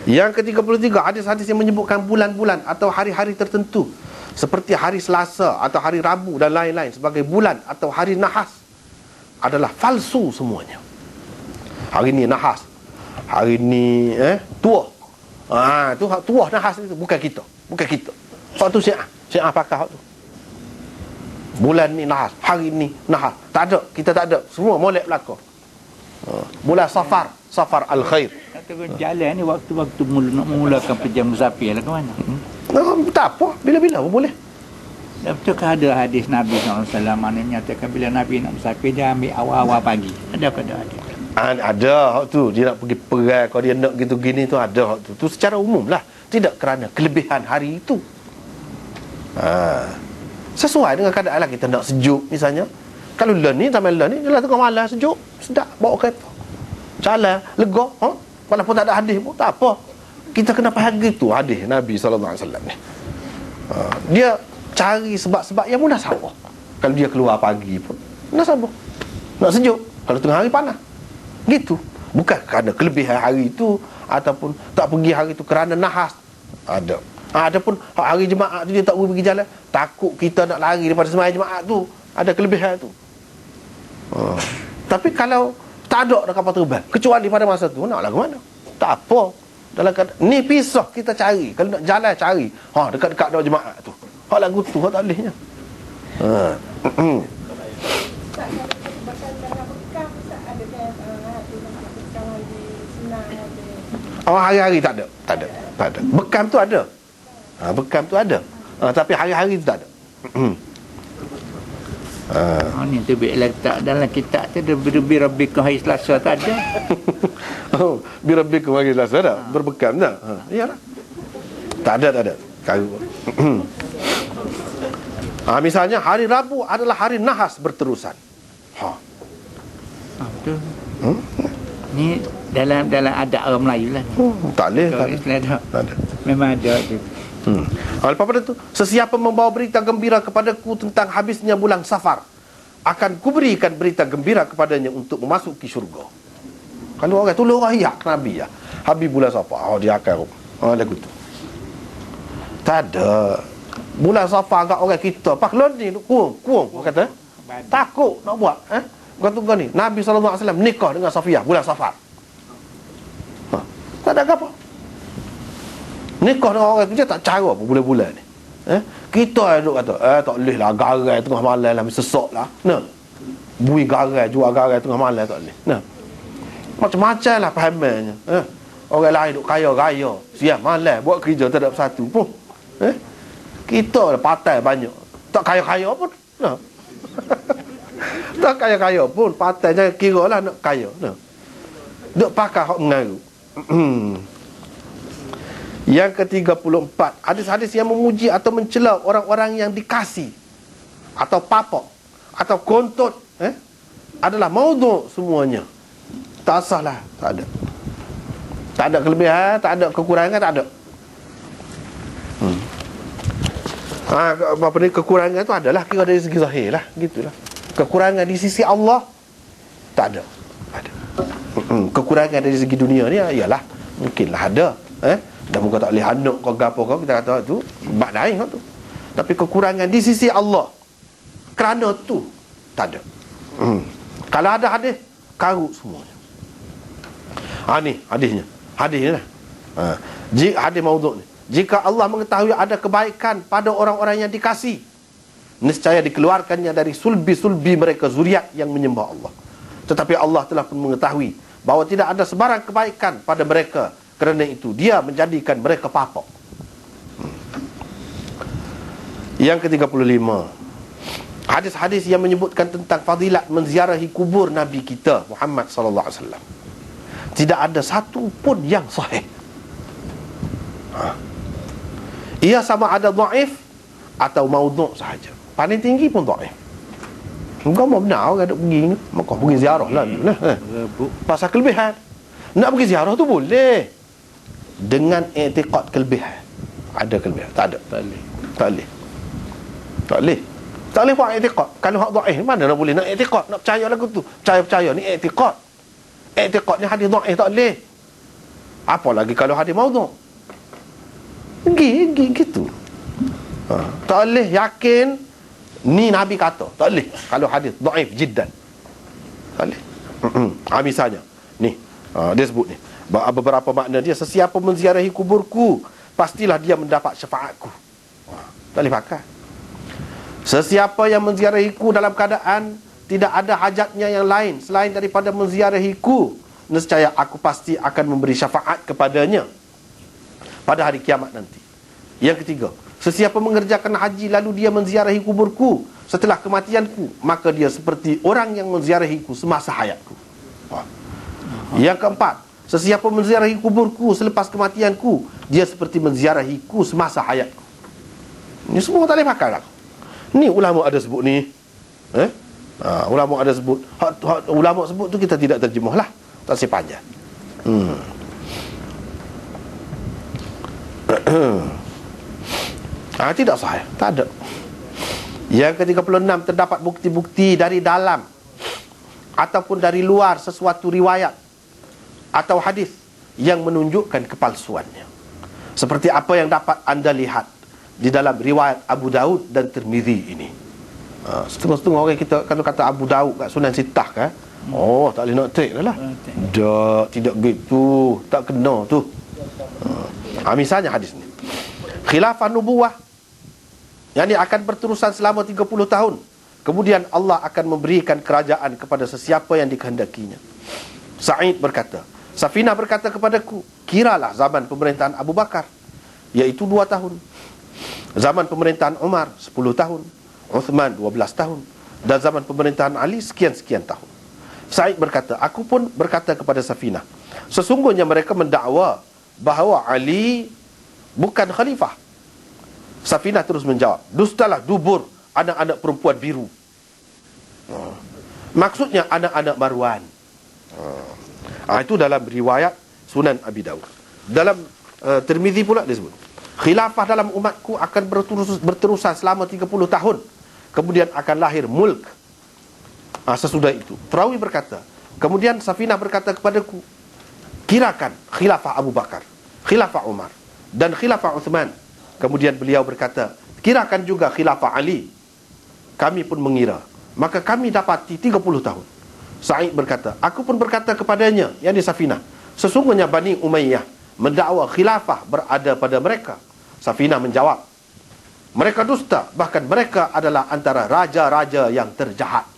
Yang ke-33, hadis-hadis yang menyebutkan bulan-bulan atau hari-hari tertentu seperti hari Selasa atau hari Rabu dan lain-lain sebagai bulan atau hari nahas adalah falsu semuanya. Hari ni nahas, hari ni tuah. Tu tuah nahas itu bukan kita, bukan kita. Hak tu Syiah pakai hak tu. Bulan ni nahas, hari ni nahas. Tak ada, kita tak ada. Semua molek belaka. Bulan Safar al-khair. Jalan ni waktu-waktu mulakan perjalanan musafir lah ke mana? Tak apa, bila-bila pun boleh. Betulkah ada hadis Nabi SAW mana menyatakan bila Nabi nak musafir dia ambil awal-awal pagi? Ada. Ada hak tu. Dia nak pergi perang, kalau dia nak gitu gini tu ada hak tu. Tu secara umum lah. Tidak kerana kelebihan hari itu. Sesuai dengan keadaan lah. Kita nak sejuk misalnya. Kalau ni sampai ni jelah tengah malam sejuk, sedap, bawa kereta jalan lega, walaupun tak ada hadis pun tak apa. Kita kena faham gitu hadis Nabi SAW ni. Dia cari sebab-sebab yang munasabah. Kalau dia keluar pagi pun munasabah, nak sejuk. Kalau tengah hari panas, gitu. Bukan kerana kelebihan hari itu ataupun tak pergi hari itu kerana nahas. Ada pun hari Jumaat tu dia tak boleh pergi jalan, takut kita nak lari daripada sembahyang Jumaat tu. Ada kelebihan tu. Tapi kalau tak ada dah kapal terbang, kecuali pada masa tu, nak lah ke mana? Tak apa. Dalam ni pisah kita cari. Kalau nak jalan cari, dekat-dekat dah Jumaat tu. Hak lagu tu, hak tak bolehnya. Hari-hari tak ada. Bekam tu ada. Bekam tu ada. Tapi hari-hari tu tak ada. Ni tu biarlah tak dalam kitab tu birabbika hari Selasa tak ada. Birabbika hari Selasa tak? Berbekam tak? Iyalah. Tak ada. Misalnya hari Rabu adalah hari nahas berterusan. Betul. Ni dalam adat orang Melayu lah. Tak boleh. Tak ada. Memang ada tu. Lepas pada tu, sesiapa membawa berita gembira kepadaku tentang habisnya bulan Safar, akan kuberikan berita gembira kepadanya untuk memasuki syurga. Kalau orang tolong orang yak Nabi ya, habis bulan Safar, dia akan lagu tu. Tak ada. Bulan Safar agak orang kita pak ni kuang kata takut nak buat kata ni Nabi SAW nikah dengan Safiyah bulan Safar. Tak ada apa. Nikah dengan orang tu je tak cara apa bulan-bulan ni. Kita duduk kata tak boleh lah garai tengah malam lah, sesak lah. Bui garai, jual garai tengah malam tak boleh. Macam-macam lah fahamannya. Orang lain duduk kaya-kaya, siap malam buat kerja tak ada satu pun. Kita lah patai banyak, tak kaya-kaya pun. Tak kaya-kaya pun, patai jangan kira lah nak kaya. Duk pakai hak mengaru. Yang ke-34, hadis-hadis yang memuji atau mencela orang-orang yang dikasih atau papak atau kontot adalah maudhu' semuanya. Tak sah lah. Tak ada. Tak ada kelebihan, tak ada kekurangan, tak ada. Apa ni kekurangan tu adalah kira dari segi zahir lah, gitulah. Kekurangan di sisi Allah tak ada. Kekurangan dari segi dunia ni ialah mungkinlah ada. Dan muka tak boleh anak kau gapo kau, kita kata tu bab lain tu. Tapi kekurangan di sisi Allah kerana tu tak ada. Kalau ada hadis karut semuanya. Ni hadisnya lah. Jika hadis maudhu' ni, jika Allah mengetahui ada kebaikan pada orang-orang yang dikasih, niscaya dikeluarkannya dari sulbi-sulbi mereka zuriat yang menyembah Allah. Tetapi Allah telah pun mengetahui bahawa tidak ada sebarang kebaikan pada mereka. Kerana itu dia menjadikan mereka papak. Yang ke-35, hadis-hadis yang menyebutkan tentang fadilat menziarahi kubur Nabi kita Muhammad sallallahu alaihi wasallam. Tidak ada satu pun yang sahih. Ia sama ada dhaif atau maudhu' sahaja. Paling tinggi pun dhaif. Engkau mau benar orang nak pergi, maka pergi ziarah lah. Pasal kelebihan. Nak pergi ziarah tu boleh dengan i'tiqad kelebihan. Ada kelebihan? Tak ada. Tak boleh buat i'tiqad. Kalau hak dhaif mana nak boleh nak i'tiqad, nak percaya lagu tu. Percaya ni i'tiqad. I'tiqad ni hadis dhaif tak boleh. Apalagi kalau hadis maudhu'. Gitu. Tak boleh yakin ni Nabi kata. Tak boleh. Kalau hadis dhaif jiddan. Tak boleh. Misalnya ni, dia sebut ni, beberapa makna dia, sesiapa menziarahi kuburku, pastilah dia mendapat syafaatku. Tak boleh pakai. Sesiapa yang menziarahiku dalam keadaan tidak ada hajatnya yang lain selain daripada menziarahiku, nescaya aku pasti akan memberi syafaat kepadanya pada hari kiamat nanti. Yang ketiga, sesiapa mengerjakan haji lalu dia menziarahi kuburku setelah kematianku, maka dia seperti orang yang menziarahiku semasa hayatku. Yang keempat, sesiapa menziarahi kuburku selepas kematianku, dia seperti menziarahiku semasa hayatku. Ini semua tak boleh pakai lah. Ni ulama ada sebut ni. Ulama ada sebut. Ulama sebut tu kita tidak terjemah lah. Tak sepanjang. Tidak sahih. Tak ada. Yang ke-36, terdapat bukti-bukti dari dalam ataupun dari luar sesuatu riwayat atau hadis yang menunjukkan kepalsuannya. Seperti apa yang dapat anda lihat di dalam riwayat Abu Daud dan Tirmizi ini. Setengah-setengah orang kita kalau kata Abu Daud kat Sunan Sittah kan, tak boleh nak take lah. Tidak gitu. Tak kena tu. Misalnya hadis ni, khilafah nubuwah, yang akan berterusan selama 30 tahun. Kemudian Allah akan memberikan kerajaan kepada sesiapa yang dikehendakinya. Sa'id berkata, Safinah berkata kepadaku, kiralah zaman pemerintahan Abu Bakar, iaitu 2 tahun. Zaman pemerintahan Umar 10 tahun, Uthman 12 tahun, dan zaman pemerintahan Ali sekian-sekian tahun. Sa'id berkata, aku pun berkata kepada Safinah, sesungguhnya mereka mendakwa bahawa Ali bukan khalifah. Safinah terus menjawab, dustalah dubur anak-anak perempuan biru. Maksudnya anak-anak Marwan. Itu dalam riwayat Sunan Abi Daud. Dalam Tirmizi pula disebut, khilafah dalam umatku akan berterusan selama 30 tahun. Kemudian akan lahir mulk sesudah itu. Perawi berkata, kemudian Safinah berkata kepadaku, kirakan khilafah Abu Bakar, khilafah Umar, dan khilafah Uthman. Kemudian beliau berkata, kirakan juga khilafah Ali. Kami pun mengira, maka kami dapati 30 tahun. Sa'id berkata, aku pun berkata kepadanya, yakni Safinah, sesungguhnya Bani Umayyah mendakwa khilafah berada pada mereka. Safinah menjawab, mereka dusta, bahkan mereka adalah antara raja-raja yang terjahat.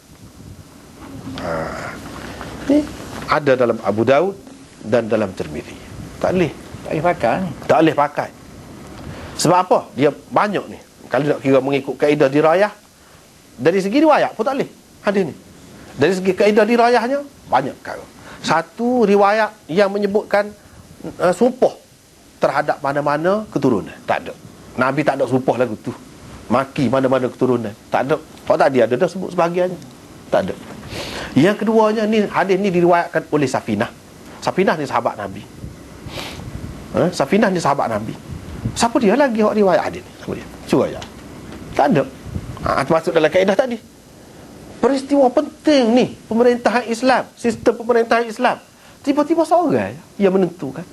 Ini ada dalam Abu Daud dan dalam Tirmizi. Tak boleh pakai ni. Tak boleh pakai. Sebab apa? Dia banyak ni. Kalau nak kira mengikut kaedah dirayah, dari segi riwayat pun tak boleh hadis ni. Dari segi kaedah dirayahnya banyak perkara. Satu, riwayat yang menyebutkan sumpah terhadap mana-mana keturunan. Tak ada. Nabi tak ada sumpah lagu tu. Maki mana-mana keturunan. Tak ada. Kalau tadi ada dah sebut sebahagiannya. Tak ada. Yang keduanya ni, hadis ni diriwayatkan oleh Safinah. Safinah ni sahabat Nabi. Safinah ni sahabat Nabi. Siapa dia lagi yang riwayat hadis ni? Siapa dia? Cuba ya. Tak ada. Termasuk dalam kaedah tadi. Peristiwa penting ni, pemerintahan Islam, sistem pemerintahan Islam, tiba-tiba seorang yang menentukan.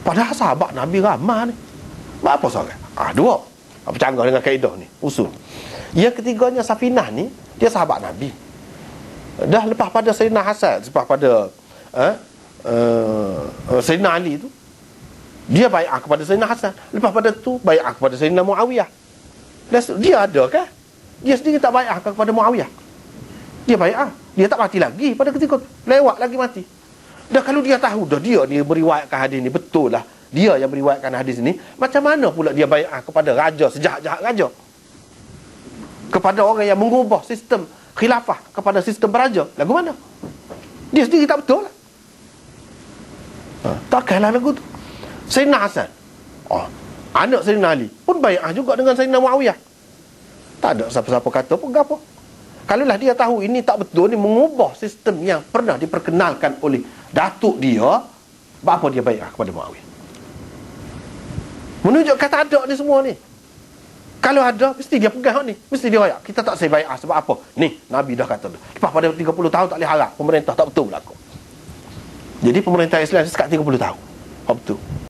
Padahal sahabat Nabi ramai ni. Apa seorang? Dua. Bercanggah dengan kaedah ni, usul. Yang ketiganya Safinah ni, dia sahabat Nabi. Dah lepas pada Sayyidina Hasan, lepas pada Sayyidina Ali tu, dia bai'ah kepada Sayyidina Hasan. Lepas pada tu bai'ah kepada Sayyidina Muawiyah. Dia ada kan? Dia sendiri tak bai'ah kepada Muawiyah. Dia bai'ah. Dia tak mati lagi pada ketika tu. Lewat lagi mati. Dah kalau dia tahu dah dia ni meriwayatkan hadis ni, betul lah dia yang meriwayatkan hadis ni, macam mana pula dia bai'ah kepada raja, sejahat-jahat raja, kepada orang yang mengubah sistem khilafah kepada sistem beraja? Lagu mana? Dia sendiri tak betul lah. Takkanlah lagu tu. Sayyidina Hasan, anak Sayyidina Ali pun bai'ah juga dengan Sayyidina Muawiyah. Tak ada siapa-siapa kata pun apa. Kalaulah dia tahu ini tak betul, ni mengubah sistem yang pernah diperkenalkan oleh datuk dia, apa dia bai'ah kepada Muawiyah? Menunjukkan tak ada ni semua ni. Kalau ada, mesti dia pegang ni. Mesti dia rayak. Kita tak saya bai'ah sebab apa? Ni, Nabi dah kata dah. Lepas pada 30 tahun tak boleh harap. Pemerintah tak betul berlaku. Jadi pemerintah Islam sekat 30 tahun. Apa tu?